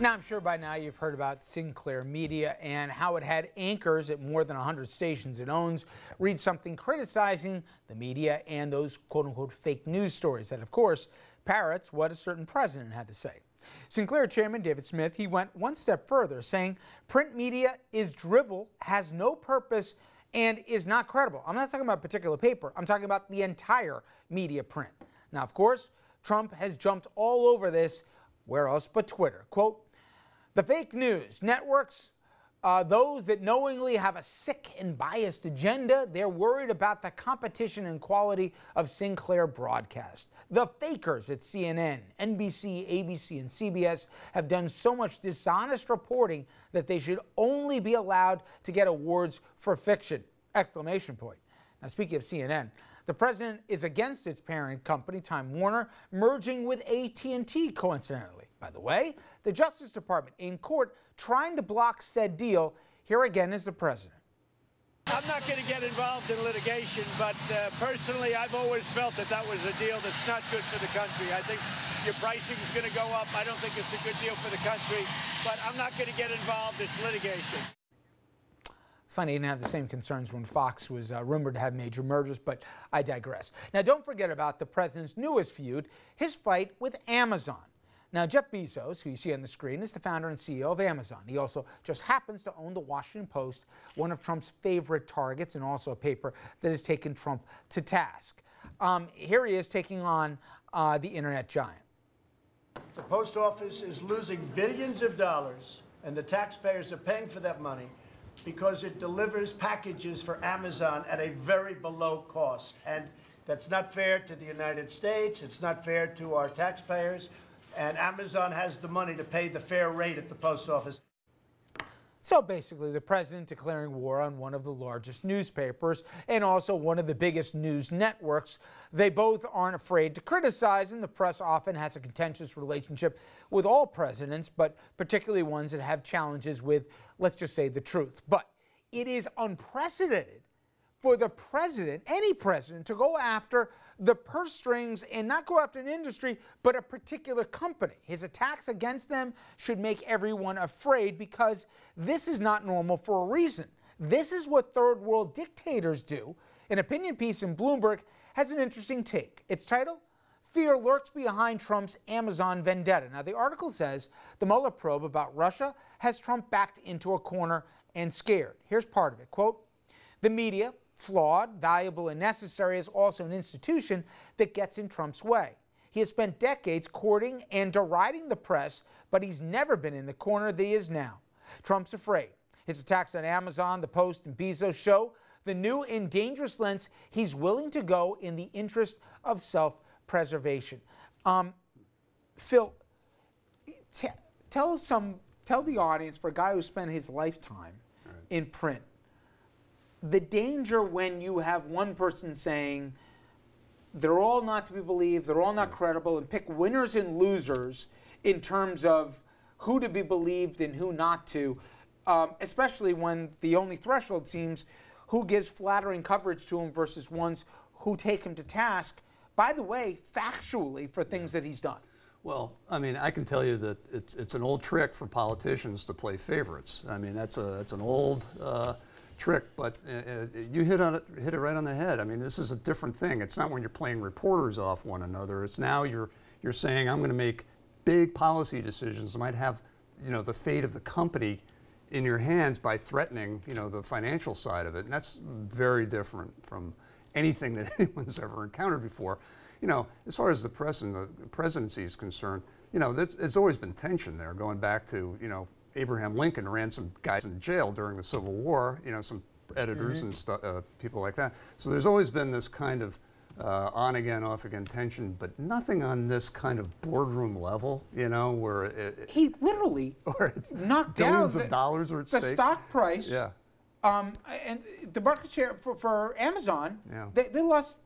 Now, I'm sure by now you've heard about Sinclair Media and how it had anchors at more than 100 stations it owns read something criticizing the media and those quote-unquote fake news stories that, of course, parrots what a certain president had to say. Sinclair chairman David Smith, he went one step further, saying print media is dribble, has no purpose, and is not credible. I'm not talking about a particular paper. I'm talking about the entire media print. Now, of course, Trump has jumped all over this. Where else but Twitter? Quote, the fake news networks, those that knowingly have a sick and biased agenda, they're worried about the competition and quality of Sinclair broadcast. The fakers at CNN, NBC, ABC, and CBS have done so much dishonest reporting that they should only be allowed to get awards for fiction! Exclamation point. Now, speaking of CNN, the president is against its parent company, Time Warner, merging with AT&T, coincidentally. By the way, the Justice Department in court trying to block said deal. Here again is the president. I'm not going to get involved in litigation, but personally, I've always felt that that was a deal that's not good for the country. I think your pricing is going to go up. I don't think it's a good deal for the country, but I'm not going to get involved. It's litigation. Funny, he didn't have the same concerns when Fox was rumored to have major mergers, but I digress. Now, don't forget about the president's newest feud, his fight with Amazon. Now, Jeff Bezos, who you see on the screen, is the founder and CEO of Amazon. He also just happens to own the Washington Post, one of Trump's favorite targets, and also a paper that has taken Trump to task. Here he is taking on the internet giant. The post office is losing billions of dollars, and the taxpayers are paying for that money because it delivers packages for Amazon at a very below cost. And that's not fair to the United States. It's not fair to our taxpayers. And Amazon has the money to pay the fair rate at the post office. So basically, the president declaring war on one of the largest newspapers and also one of the biggest news networks. They both aren't afraid to criticize, and the press often has a contentious relationship with all presidents, but particularly ones that have challenges with, let's just say, the truth. But it is unprecedented for the president, any president, to go after the purse strings and not go after an industry, but a particular company. His attacks against them should make everyone afraid because this is not normal for a reason. This is what third world dictators do. An opinion piece in Bloomberg has an interesting take. Its title, Fear Lurks Behind Trump's Amazon Vendetta. Now, the article says the Mueller probe about Russia has Trump backed into a corner and scared. Here's part of it. Quote, the media, flawed, valuable, and necessary, is also an institution that gets in Trump's way. He has spent decades courting and deriding the press, but he's never been in the corner that he is now. Trump's afraid. His attacks on Amazon, the Post, and Bezos show the new and dangerous lengths he's willing to go in the interest of self-preservation. Phil, tell the audience, for a guy who spent his lifetime in print, the danger when you have one person saying they're all not to be believed, they're all not credible, and pick winners and losers in terms of who to be believed and who not to, especially when the only threshold seems who gives flattering coverage to him versus ones who take him to task, by the way, factually, for things that he's done. Well, I mean, I can tell you that it's an old trick for politicians to play favorites. I mean, that's an old trick, but you hit it right on the head. I mean, this is a different thing. It's not when you're playing reporters off one another. It's now you're saying, I'm going to make big policy decisions that might have, the fate of the company in your hands by threatening, the financial side of it. And that's very different from anything that anyone's ever encountered before. As far as the presidency is concerned, there's always been tension there, going back to, Abraham Lincoln ran some guys in jail during the Civil War, some editors and people like that. So there's always been this kind of on again, off again tension, but nothing on this kind of boardroom level, where he literally knocked down billions of dollars are at stake. The stock price. Yeah. And the market share for Amazon, they lost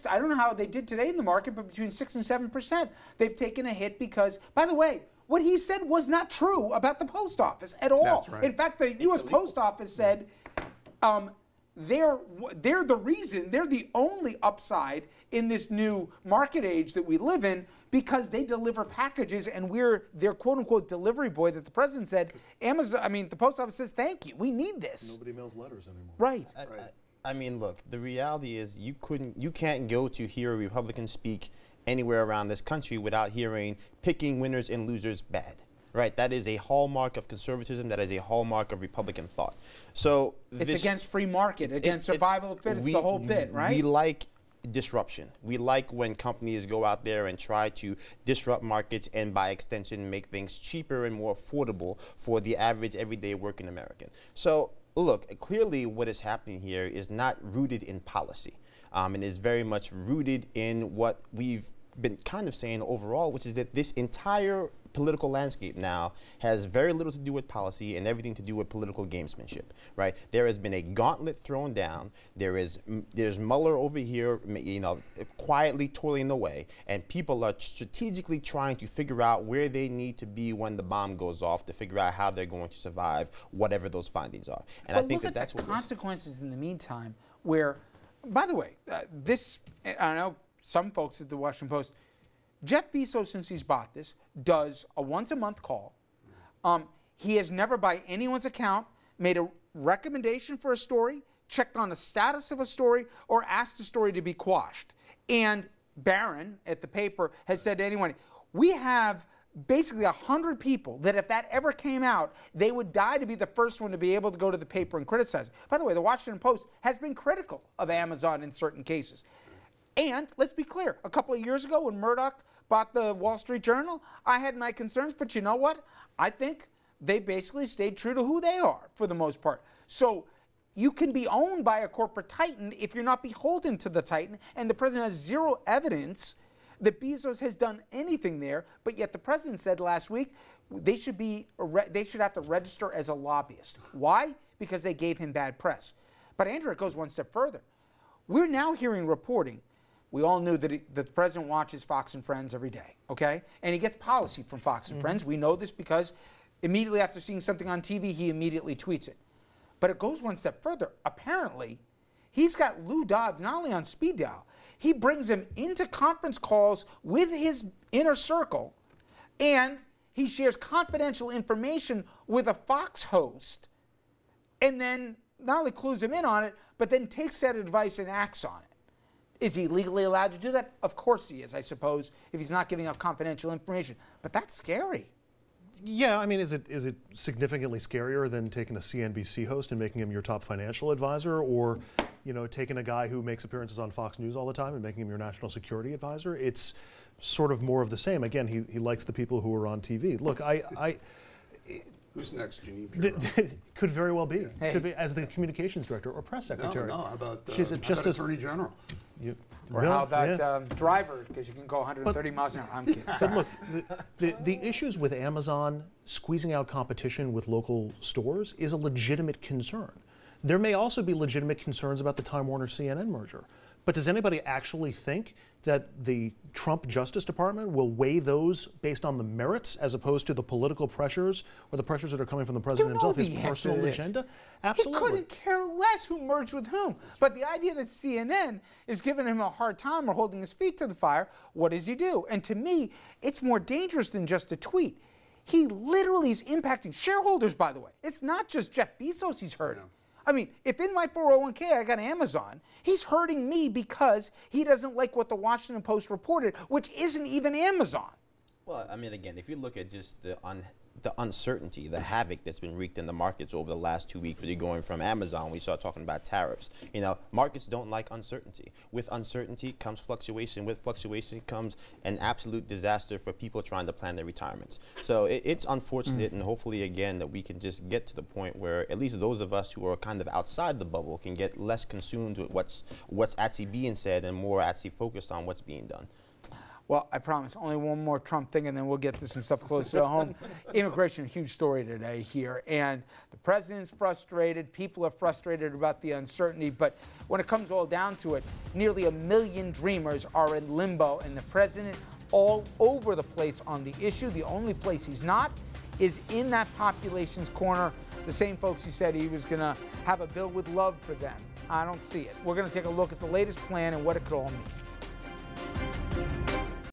I don't know how they did today in the market, but between 6 and 7%. They've taken a hit because, by the way, what he said was not true about the post office at all. That's right. In fact, the U.S. Post Office said they're the reason, they're the only upside in this new market age that we live in, because they deliver packages and we're their quote-unquote delivery boy that the president said, the post office says, thank you, we need this. Nobody mails letters anymore. Right. I mean, look, the reality is you can't go to hear a Republican speak anywhere around this country without hearing picking winners and losers bad. Right, that is a hallmark of conservatism. That is a hallmark of Republican thought. So it's against free market, against survival of the fittest, the whole bit, right? We like disruption. We like when companies go out there and try to disrupt markets and by extension make things cheaper and more affordable for the average everyday working American. So look, clearly what is happening here is not rooted in policy, and is very much rooted in what we've been kind of saying overall, which is that this entire political landscape now has very little to do with policy and everything to do with political gamesmanship, right? There has been a gauntlet thrown down. There's Mueller over here, quietly toiling away, and people are strategically trying to figure out where they need to be when the bomb goes off to figure out how they're going to survive whatever those findings are. And I think that's what consequences in the meantime. Where, by the way, I know some folks at the Washington Post. Jeff Bezos, since he's bought this, does a once-a-month call. He has never, by anyone's account, made a recommendation for a story, checked on the status of a story, or asked a story to be quashed. And Barron at the paper has said to anyone, we have basically 100 people that if that ever came out, they would die to be the first one to be able to go to the paper and criticize it. By the way, the Washington Post has been critical of Amazon in certain cases. And let's be clear, a couple of years ago when Murdoch bought the Wall Street Journal, I had my concerns, but you know what? I think they basically stayed true to who they are for the most part. So you can be owned by a corporate titan if you're not beholden to the titan, and the president has zero evidence that Bezos has done anything there, but yet the president said last week they should have to register as a lobbyist. Why? Because they gave him bad press. But Andrew, it goes one step further. We're now hearing reporting. We all knew that the president watches Fox and Friends every day, okay? And he gets policy from Fox and Friends. We know this because immediately after seeing something on TV, he immediately tweets it. But it goes one step further. Apparently, he's got Lou Dobbs not only on speed dial, he brings him into conference calls with his inner circle, and he shares confidential information with a Fox host, and then not only clues him in on it, but then takes that advice and acts on it. Is he legally allowed to do that? Of course he is, I suppose, if he's not giving up confidential information. But that's scary. Yeah, I mean, is it significantly scarier than taking a CNBC host and making him your top financial advisor, or, taking a guy who makes appearances on Fox News all the time and making him your national security advisor? It's sort of more of the same. Again, he likes the people who are on TV. Look, Who's next, Jeanine? Could very well be. Hey. Could be as the communications director or press secretary. No, how about She's just as Attorney General? Or how about driver, because you can go 130 miles an hour. I'm kidding. But look, the issues with Amazon squeezing out competition with local stores is a legitimate concern. There may also be legitimate concerns about the Time Warner-CNN merger. But does anybody actually think that the Trump Justice Department will weigh those based on the merits as opposed to the political pressures or the pressures that are coming from the president himself, his personal agenda? Absolutely. He couldn't care less who merged with whom. But the idea that CNN is giving him a hard time or holding his feet to the fire, what does he do? And to me, it's more dangerous than just a tweet. He literally is impacting shareholders, by the way. It's not just Jeff Bezos he's hurting. I mean, if in my 401k I got Amazon, he's hurting me because he doesn't like what the Washington Post reported, which isn't even Amazon. Well, I mean, again, if you look at just the uncertainty, the havoc that's been wreaked in the markets over the last 2 weeks, really going from Amazon, we start talking about tariffs. Markets don't like uncertainty. With uncertainty comes fluctuation. With fluctuation comes an absolute disaster for people trying to plan their retirements. So it's unfortunate, and hopefully, again, that we can just get to the point where at least those of us who are kind of outside the bubble can get less consumed with what's actually being said and more actually focused on what's being done. Well, I promise, only one more Trump thing, and then we'll get to some stuff closer to home. Immigration, huge story today here, and the president's frustrated. People are frustrated about the uncertainty, but when it comes all down to it, nearly 1 million dreamers are in limbo, and the president all over the place on the issue. The only place he's not is in that population's corner the same folks he said he was going to have a bill with love for them. I don't see it. We're going to take a look at the latest plan and what it could all mean.